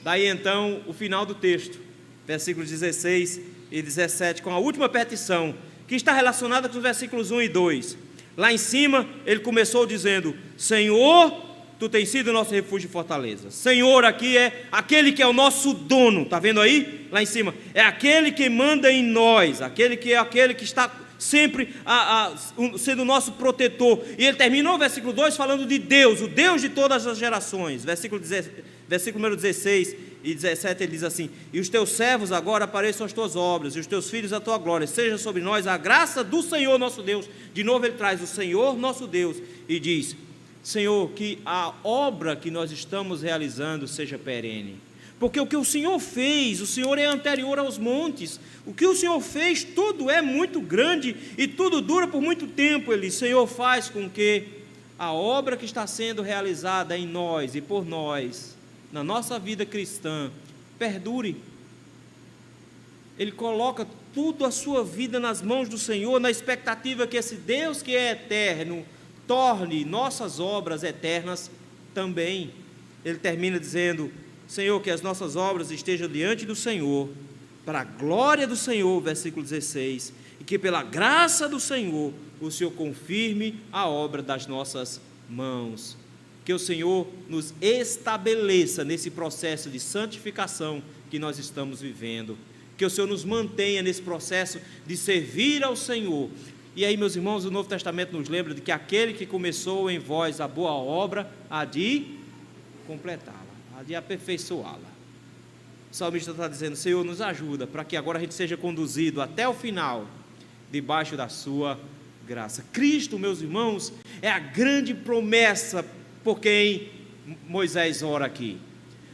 Daí então o final do texto, versículos 16 e 17, com a última petição, que está relacionada com os versículos 1 e 2. Lá em cima ele começou dizendo: Senhor, Tu tens sido o nosso refúgio e fortaleza. Senhor aqui é aquele que é o nosso dono, está vendo aí? Lá em cima, é aquele que manda em nós, aquele que está sempre sendo o nosso protetor. E ele terminou o versículo 2 falando de Deus, o Deus de todas as gerações. Versículo número 16, e 17 ele diz assim: e os teus servos agora apareçam as tuas obras, e os teus filhos a tua glória, seja sobre nós a graça do Senhor nosso Deus. De novo ele traz o Senhor nosso Deus e diz: Senhor, que a obra que nós estamos realizando seja perene, porque o que o Senhor fez, o Senhor é anterior aos montes, o que o Senhor fez, tudo é muito grande e tudo dura por muito tempo. Ele, Senhor, faz com que a obra que está sendo realizada em nós e por nós, na nossa vida cristã, perdure. Ele coloca tudo a sua vida nas mãos do Senhor, na expectativa que esse Deus que é eterno torne nossas obras eternas também. Ele termina dizendo: Senhor, que as nossas obras estejam diante do Senhor, para a glória do Senhor, versículo 16, e que pela graça do Senhor o Senhor confirme a obra das nossas mãos. Que o Senhor nos estabeleça nesse processo de santificação que nós estamos vivendo, que o Senhor nos mantenha nesse processo de servir ao Senhor. E aí, meus irmãos, o Novo Testamento nos lembra de que aquele que começou em vós a boa obra há de completá-la, há de aperfeiçoá-la. O salmista está dizendo: Senhor, nos ajuda para que agora a gente seja conduzido até o final, debaixo da sua graça. Cristo, meus irmãos, é a grande promessa por quem Moisés ora aqui.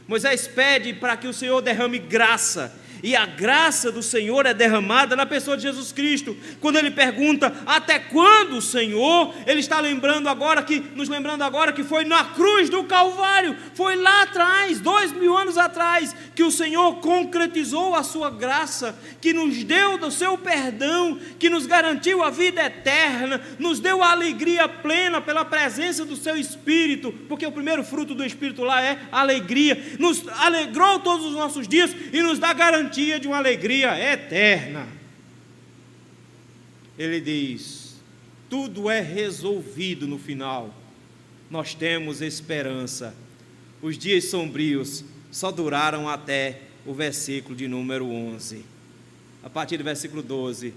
Moisés pede para que o Senhor derrame graça, e a graça do Senhor é derramada na pessoa de Jesus Cristo. Quando ele pergunta: até quando, Senhor? Ele está nos lembrando agora que foi na cruz do Calvário, foi lá atrás, 2000 anos atrás, que o Senhor concretizou a sua graça, que nos deu do seu perdão, que nos garantiu a vida eterna, nos deu a alegria plena pela presença do seu Espírito, porque o primeiro fruto do Espírito lá é alegria, nos alegrou todos os nossos dias e nos dá garantia de uma alegria eterna. Ele diz: tudo é resolvido no final, nós temos esperança. Os dias sombrios só duraram até o versículo de número 11. A partir do versículo 12,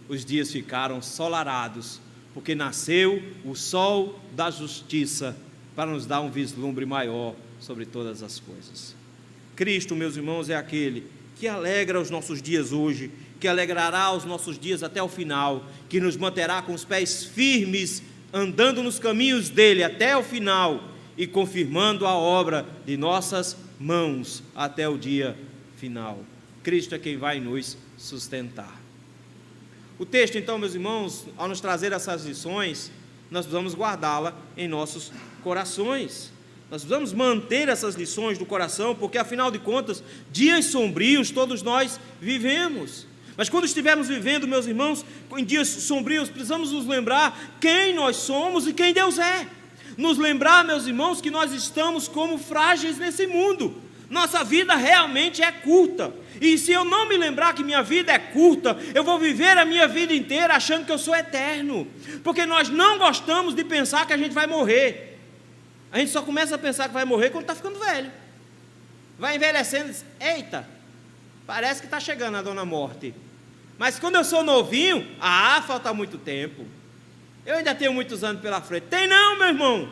os dias ficaram solarados, porque nasceu o sol da justiça para nos dar um vislumbre maior sobre todas as coisas. Cristo, meus irmãos, é aquele que alegra os nossos dias hoje, que alegrará os nossos dias até o final, que nos manterá com os pés firmes, andando nos caminhos dele até o final e confirmando a obra de nossas mãos até o dia final. Cristo é quem vai nos sustentar. O texto, então, meus irmãos, ao nos trazer essas lições, nós precisamos guardá-la em nossos corações. Nós precisamos manter essas lições do coração, porque afinal de contas, dias sombrios todos nós vivemos. Mas quando estivermos vivendo, meus irmãos, em dias sombrios, precisamos nos lembrar quem nós somos e quem Deus é. Nos lembrar, meus irmãos, que nós estamos como frágeis nesse mundo. Nossa vida realmente é curta. E se eu não me lembrar que minha vida é curta, eu vou viver a minha vida inteira achando que eu sou eterno. Porque nós não gostamos de pensar que a gente vai morrer. A gente só começa a pensar que vai morrer quando está ficando velho. Vai envelhecendo e diz: eita, parece que está chegando a dona morte. Mas quando eu sou novinho, falta muito tempo. Eu ainda tenho muitos anos pela frente. Tem não, meu irmão.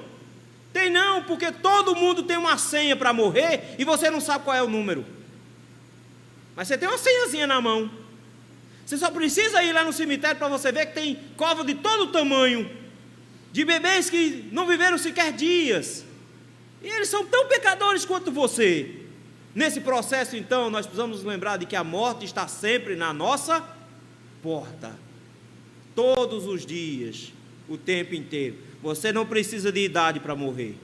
Tem não, porque todo mundo tem uma senha para morrer e você não sabe qual é o número. Mas você tem uma senhazinha na mão. Você só precisa ir lá no cemitério para você ver que tem cova de todo tamanho, de bebês que não viveram sequer dias, e eles são tão pecadores quanto você. Nesse processo, então, nós precisamos nos lembrar de que a morte está sempre na nossa porta, todos os dias, o tempo inteiro. Você não precisa de idade para morrer,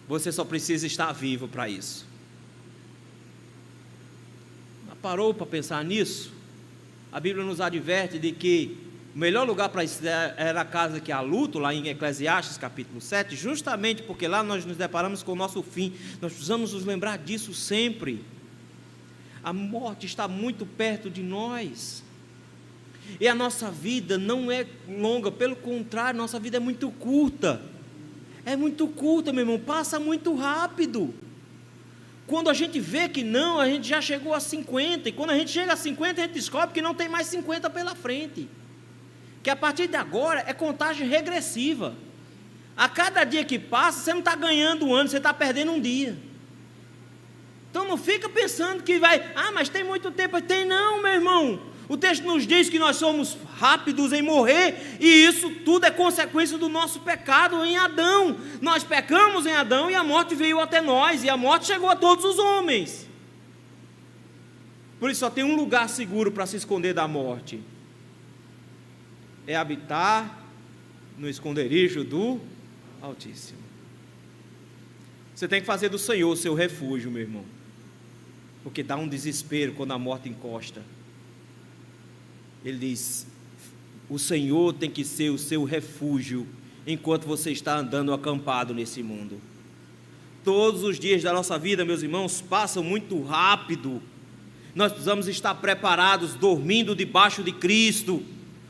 você só precisa estar vivo para isso. Já parou para pensar nisso? A Bíblia nos adverte de que o melhor lugar para isso era a casa que há luto, lá em Eclesiastes capítulo 7, justamente porque lá nós nos deparamos com o nosso fim. Nós precisamos nos lembrar disso sempre. A morte está muito perto de nós, e a nossa vida não é longa, pelo contrário, nossa vida é muito curta. É muito curta, meu irmão, passa muito rápido. Quando a gente vê que não, a gente já chegou a 50, e quando a gente chega a 50, a gente descobre que não tem mais 50 pela frente, que a partir de agora é contagem regressiva. A cada dia que passa, você não está ganhando um ano, você está perdendo um dia. Então não fica pensando que vai, mas tem muito tempo. Tem não, meu irmão. O texto nos diz que nós somos rápidos em morrer, e isso tudo é consequência do nosso pecado em Adão. Nós pecamos em Adão e a morte veio até nós, e a morte chegou a todos os homens. Por isso só tem um lugar seguro para se esconder da morte: é habitar no esconderijo do Altíssimo. Você tem que fazer do Senhor o seu refúgio, meu irmão, porque dá um desespero quando a morte encosta. Ele diz: o Senhor tem que ser o seu refúgio enquanto você está andando acampado nesse mundo. Todos os dias da nossa vida, meus irmãos, passam muito rápido. Nós precisamos estar preparados, dormindo debaixo de Cristo,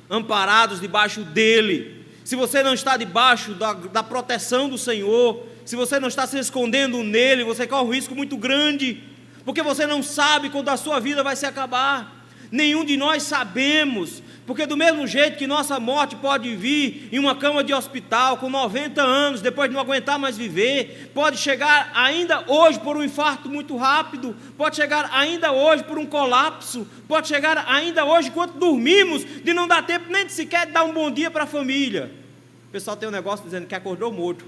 amparados debaixo dEle. Se você não está debaixo da proteção do Senhor, se você não está se escondendo nele, você corre um risco muito grande, porque você não sabe quando a sua vida vai se acabar. Nenhum de nós sabemos, porque do mesmo jeito que nossa morte pode vir em uma cama de hospital com 90 anos, depois de não aguentar mais viver, pode chegar ainda hoje por um infarto muito rápido, pode chegar ainda hoje por um colapso, pode chegar ainda hoje enquanto dormimos, de não dar tempo nem de sequer dar um bom dia para a família. O pessoal tem um negócio dizendo que acordou morto.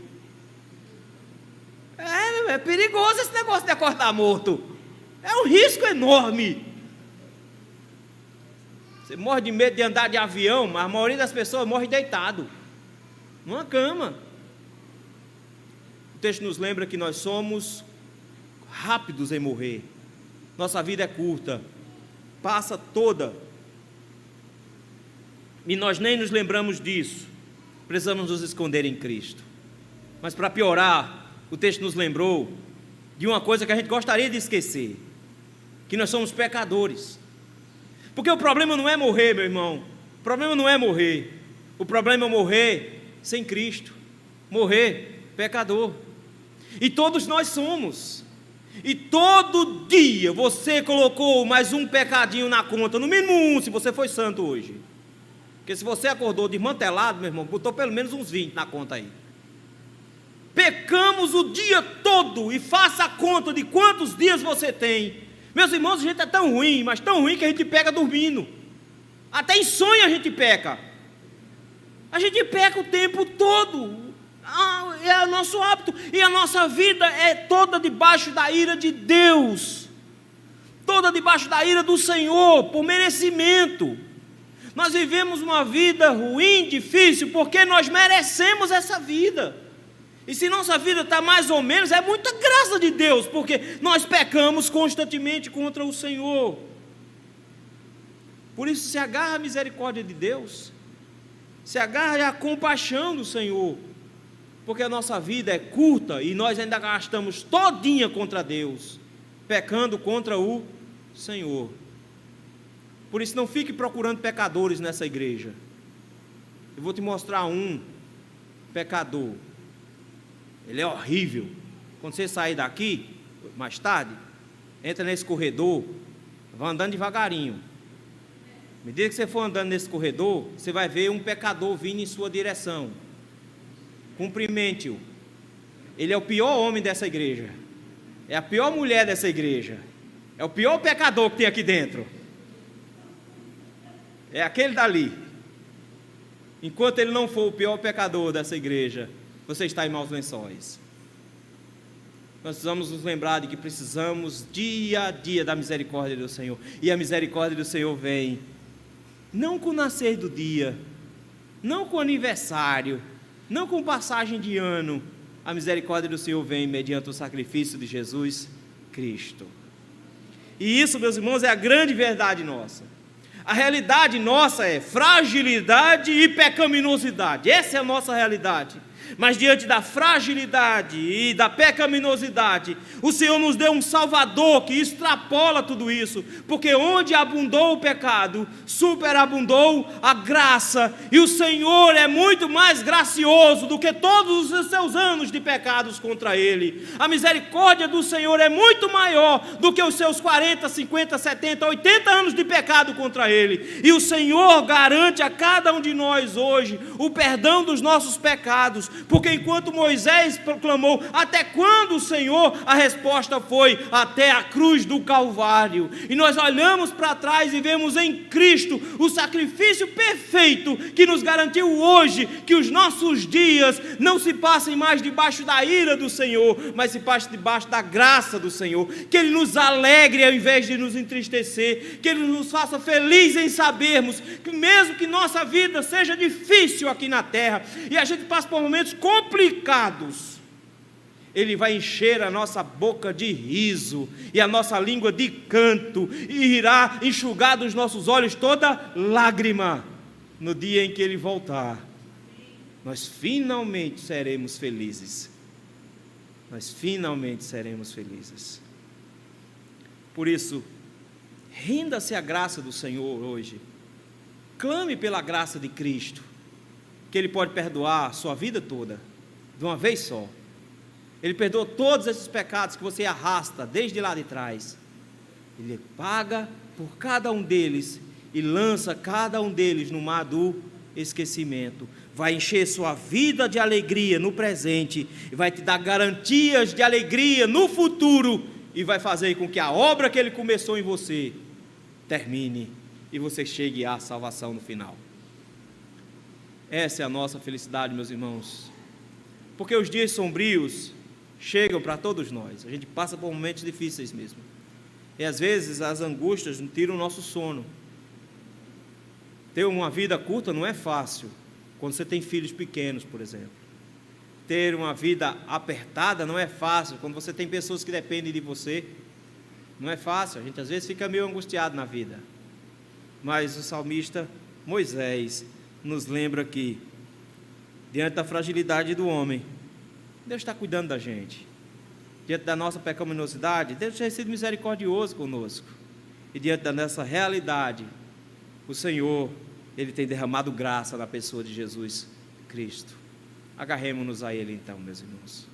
É perigoso esse negócio de acordar morto, é um risco enorme. Você morre de medo de andar de avião, mas a maioria das pessoas morre deitado, numa cama. O texto nos lembra que nós somos rápidos em morrer. Nossa vida é curta, passa toda, e nós nem nos lembramos disso. Precisamos nos esconder em Cristo. Mas para piorar, o texto nos lembrou de uma coisa que a gente gostaria de esquecer: que nós somos pecadores. Porque o problema não é morrer, meu irmão. O problema não é morrer. O problema é morrer sem Cristo. Morrer pecador. E todos nós somos. E todo dia você colocou mais um pecadinho na conta. No mínimo um, se você foi santo hoje. Porque se você acordou desmantelado, meu irmão, botou pelo menos uns 20 na conta aí. Pecamos o dia todo. E faça a conta de quantos dias você tem. Meus irmãos, a gente é tão ruim, mas tão ruim que a gente peca dormindo. Até em sonho a gente peca. A gente peca o tempo todo. É o nosso hábito. E a nossa vida é toda debaixo da ira de Deus. Toda debaixo da ira do Senhor, por merecimento. Nós vivemos uma vida ruim, difícil, porque nós merecemos essa vida. E se nossa vida está mais ou menos, é muita graça de Deus, porque nós pecamos constantemente contra o Senhor. Por isso se agarra a misericórdia de Deus, se agarra a compaixão do Senhor, porque a nossa vida é curta e nós ainda gastamos todinha contra Deus, pecando contra o Senhor. Por isso não fique procurando pecadores nessa igreja. Eu vou te mostrar um pecador. Ele é horrível. Quando você sair daqui, mais tarde, entra nesse corredor, vai andando devagarinho. À medida que você for andando nesse corredor, você vai ver um pecador vindo em sua direção. Cumprimente-o. Ele é o pior homem dessa igreja. É a pior mulher dessa igreja. É o pior pecador que tem aqui dentro. É aquele dali. Enquanto ele não for o pior pecador dessa igreja, você está em maus lençóis. Nós precisamos nos lembrar de que precisamos dia a dia da misericórdia do Senhor. E a misericórdia do Senhor vem não com o nascer do dia, não com o aniversário, não com passagem de ano. A misericórdia do Senhor vem mediante o sacrifício de Jesus Cristo. E isso, meus irmãos, é a grande verdade nossa. A realidade nossa é fragilidade e pecaminosidade. Essa é a nossa realidade. Mas diante da fragilidade e da pecaminosidade, o Senhor nos deu um Salvador que extrapola tudo isso, porque onde abundou o pecado, superabundou a graça, e o Senhor é muito mais gracioso do que todos os seus anos de pecados contra Ele. A misericórdia do Senhor é muito maior do que os seus 40, 50, 70, 80 anos de pecado contra Ele, e o Senhor garante a cada um de nós hoje o perdão dos nossos pecados, porque enquanto Moisés proclamou, até quando, Senhor? A resposta foi, até a cruz do Calvário. E nós olhamos para trás e vemos em Cristo o sacrifício perfeito que nos garantiu hoje que os nossos dias não se passem mais debaixo da ira do Senhor, mas se passem debaixo da graça do Senhor, que Ele nos alegre ao invés de nos entristecer, que Ele nos faça feliz em sabermos que mesmo que nossa vida seja difícil aqui na terra, e a gente passa por momentos complicados, Ele vai encher a nossa boca de riso, e a nossa língua de canto, e irá enxugar dos nossos olhos toda lágrima, no dia em que Ele voltar, nós finalmente seremos felizes, nós finalmente seremos felizes. Por isso, renda-se à graça do Senhor hoje, clame pela graça de Cristo, que Ele pode perdoar a sua vida toda, de uma vez só. Ele perdoa todos esses pecados que você arrasta desde lá de trás, Ele paga por cada um deles, e lança cada um deles no mar do esquecimento, vai encher sua vida de alegria no presente, e vai te dar garantias de alegria no futuro, e vai fazer com que a obra que Ele começou em você termine, e você chegue à salvação no final. Essa é a nossa felicidade, meus irmãos, porque os dias sombrios chegam para todos nós, a gente passa por momentos difíceis mesmo, e às vezes as angústias tiram o nosso sono. Ter uma vida curta não é fácil, quando você tem filhos pequenos, por exemplo. Ter uma vida apertada não é fácil, quando você tem pessoas que dependem de você, não é fácil, a gente às vezes fica meio angustiado na vida. Mas o salmista Moisés nos lembra que, diante da fragilidade do homem, Deus está cuidando da gente. Diante da nossa pecaminosidade, Deus tem sido misericordioso conosco. E diante da nossa realidade, o Senhor, Ele tem derramado graça na pessoa de Jesus Cristo. Agarremo-nos a Ele então, meus irmãos.